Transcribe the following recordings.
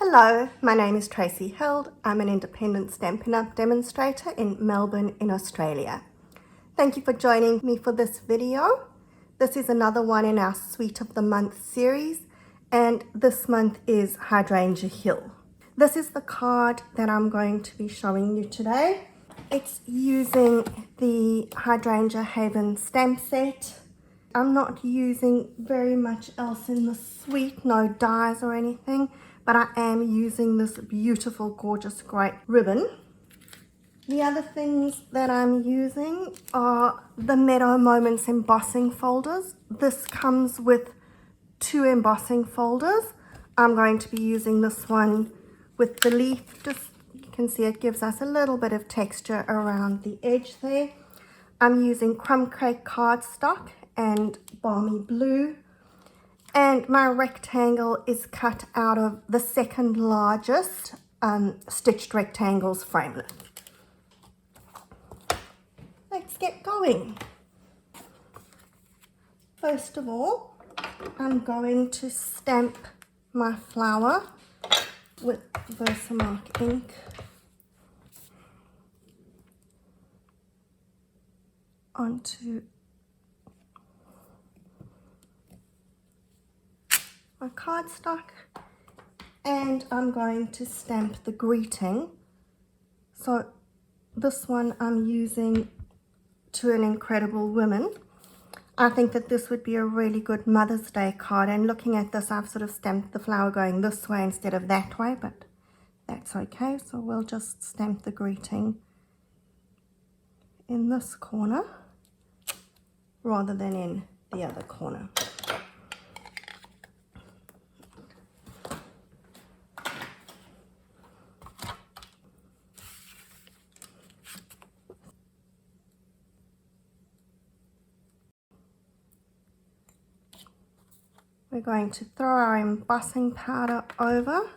Hello, my name is Tracy Held. I'm an independent Stampin' Up! Demonstrator in Melbourne in Australia. Thank you for joining me for this video. This is another one in our Suite of the Month series, and this month is Hydrangea Hill. This is the card that I'm going to be showing you today. It's using the Hydrangea Haven stamp set. I'm not using very much else in the suite, no dies or anything, but I am using this beautiful, gorgeous, great ribbon. The other things that I'm using are the Meadow Moments embossing folders. This comes with 2 embossing folders. I'm going to be using this one with the leaf. Just, you can see it gives us a little bit of texture around the edge there. I'm using crumb cake cardstock and balmy blue, and my rectangle is cut out of the second largest stitched rectangles framelit. Let's get going. First of all, I'm going to stamp my flower with Versamark ink onto my cardstock, and I'm going to stamp the greeting. So this one I'm using To an Incredible Woman. I think that this would be a really good Mother's Day card, and looking at this, I've sort of stamped the flower going this way instead of that way, but that's okay. So we'll just stamp the greeting in this corner rather than in the other corner. We're going to throw our embossing powder over,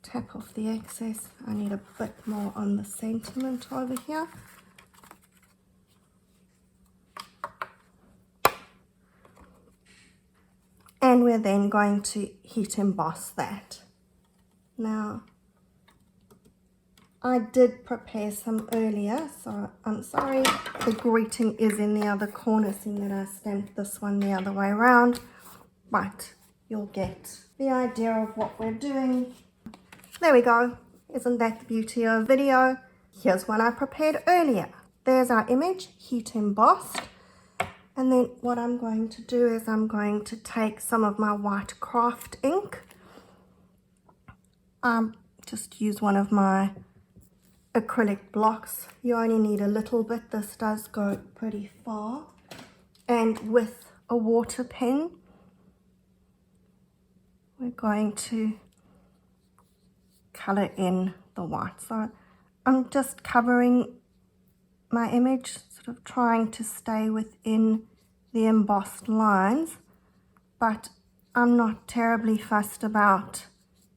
tap off the excess. I need a bit more on the sentiment over here. And we're then going to heat emboss that. Now, I did prepare some earlier, so I'm sorry the greeting is in the other corner, seeing that I stamped this one the other way around, but you'll get the idea of what we're doing. There we go. Isn't that the beauty of video? Here's one I prepared earlier. There's our image, heat embossed. And then what I'm going to do is I'm going to take some of my white craft ink. Just use one of my acrylic blocks. You only need a little bit. This does go pretty far. And with a water pen, we're going to color in the white. So I'm just covering my image, sort of trying to stay within the embossed lines, but I'm not terribly fussed about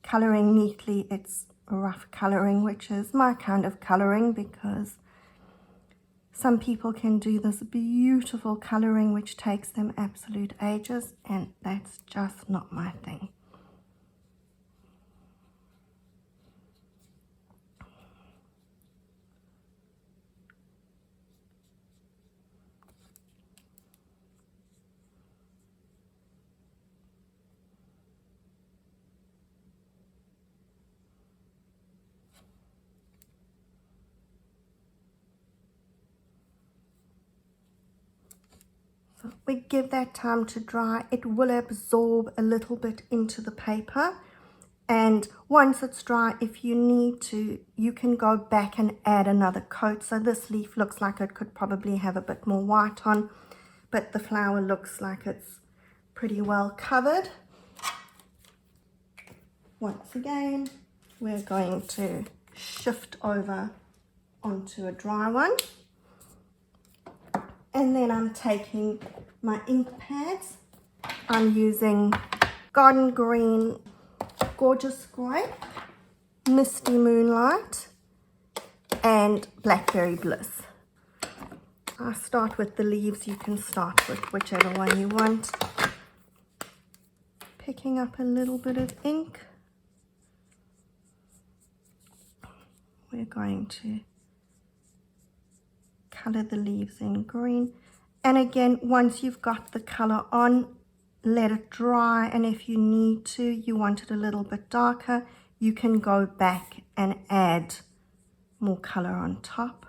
coloring neatly. It's rough coloring, which is my kind of coloring, because some people can do this beautiful coloring which takes them absolute ages, and that's just not my thing. So we give that time to dry. It will absorb a little bit into the paper, and once it's dry, if you need to, you can go back and add another coat. So this leaf looks like it could probably have a bit more white on, but the flower looks like it's pretty well covered. Once again, we're going to shift over onto a dry one. And then I'm taking my ink pads. I'm using Garden Green, Gorgeous Grape, Misty Moonlight, and Blackberry Bliss. I start with the leaves. You can start with whichever one you want. picking up a little bit of ink. We're going to color the leaves in green. And again, once you've got the color on, let it dry, and if you need to, you want it a little bit darker, you can go back and add more color on top.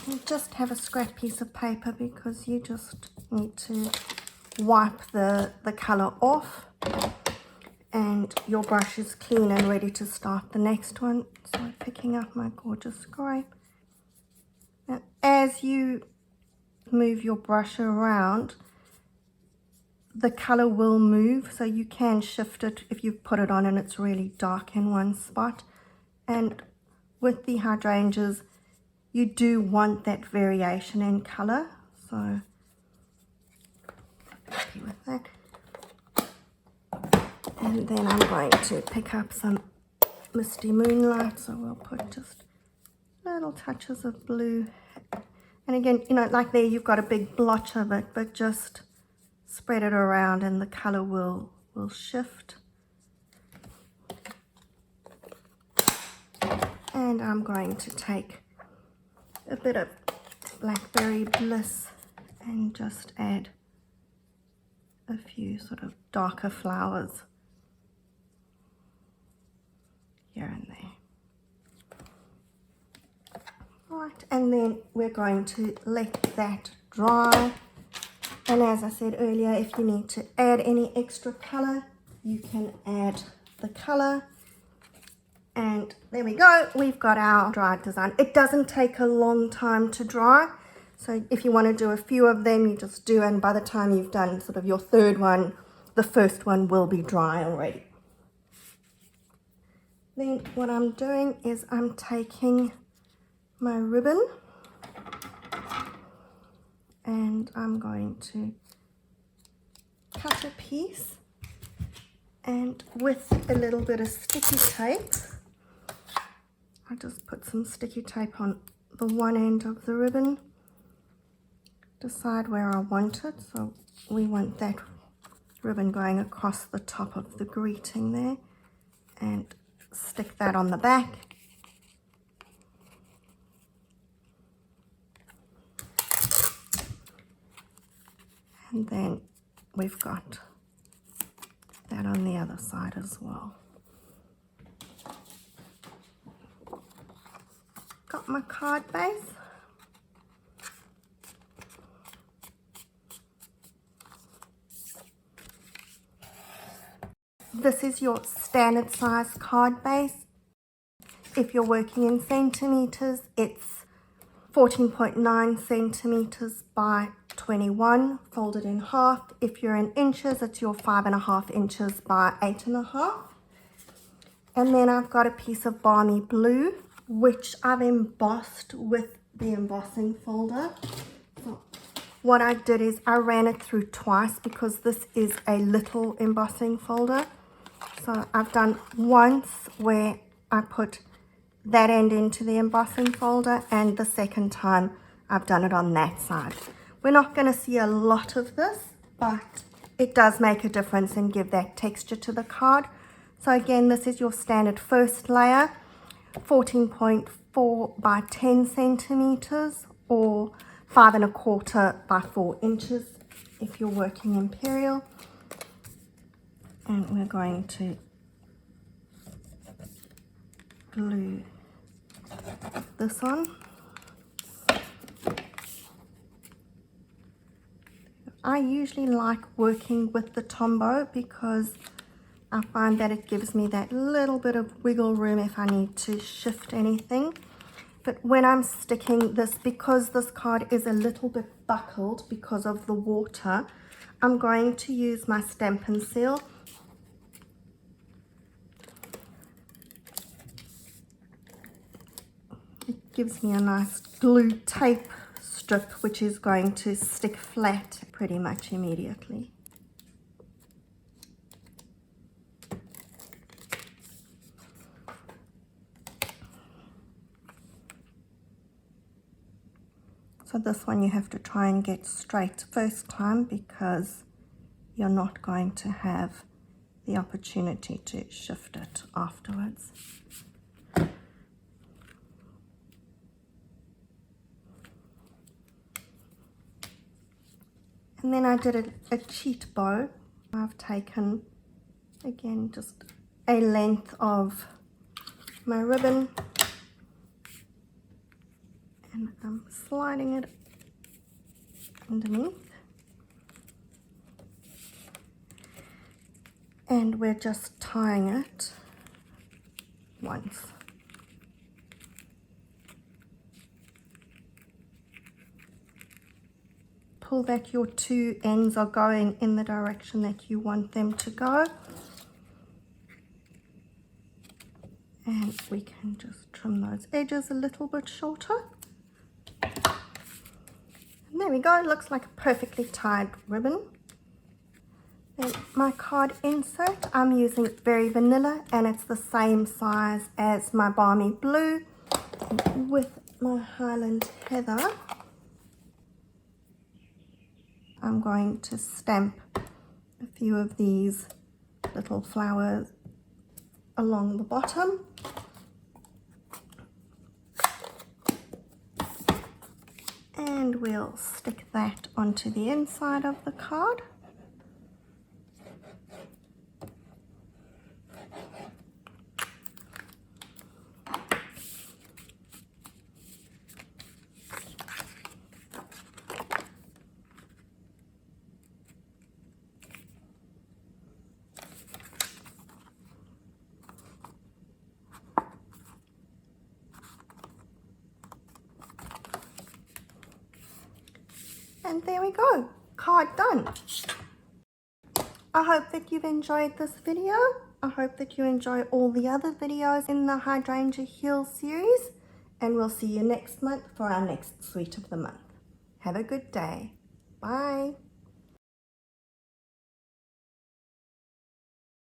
You just have a scrap piece of paper because you just need to wipe the color off, and your brush is clean and ready to start the next one. So picking up my gorgeous gray. Now, as you move your brush around, the color will move, so you can shift it if you put it on and it's really dark in one spot. And with the hydrangeas, you do want that variation in color, so happy with that. And then I'm going to pick up some Misty Moonlight, so we'll put just little touches of blue. And again, you know, like there you've got a big blotch of it, but just spread it around and the color will shift. And I'm going to take a bit of Blackberry Bliss and just add a few sort of darker flowers here and there. Right, and then we're going to let that dry. And as I said earlier, if you need to add any extra color, you can add the color. And there we go, we've got our dried design. It doesn't take a long time to dry, so if you want to do a few of them, you just do, and by the time you've done sort of your third one, the first one will be dry already. Then what I'm doing is I'm taking my ribbon and I'm going to cut a piece, and with a little bit of sticky tape, I just put some sticky tape on the one end of the ribbon, decide where I want it. So we want that ribbon going across the top of the greeting there, and stick that on the back. And then we've got that on the other side as well. Got my card base. This is your standard size card base. If you're working in centimeters, it's 14.9 centimeters by 21, folded in half. If you're in inches, it's your 5.5 inches by 8.5. And then I've got a piece of balmy blue, which I've embossed with the embossing folder. So what I did is I ran it through twice because this is a little embossing folder. So I've done once where I put that end into the embossing folder, and the second time I've done it on that side. We're not going to see a lot of this, but it does make a difference and give that texture to the card. So again, this is your standard first layer, 14.4 by 10 centimeters or 5.25 by 4 inches if you're working imperial. And we're going to glue this on. I usually like working with the Tombow because I find that it gives me that little bit of wiggle room if I need to shift anything. But when I'm sticking this, because this card is a little bit buckled because of the water, I'm going to use my Stampin' Seal. It gives me a nice glue tape strip, which is going to stick flat pretty much immediately. So this one you have to try and get straight first time because you're not going to have the opportunity to shift it afterwards. And then I did a cheat bow. I've taken, again, just a length of my ribbon and I'm sliding it underneath. And we're just tying it once. Pull that your two ends are going in the direction that you want them to go. And we can just trim those edges a little bit shorter. And there we go, it looks like a perfectly tied ribbon. Then my card insert, I'm using Very Vanilla and it's the same size as my Balmy Blue. And with my Highland Heather, I'm going to stamp a few of these little flowers along the bottom. And we'll stick that onto the inside of the card. And there we go, card done. I hope that you've enjoyed this video. I hope that you enjoy all the other videos in the Hydrangea Hill series. And we'll see you next month for our next suite of the month. Have a good day. Bye.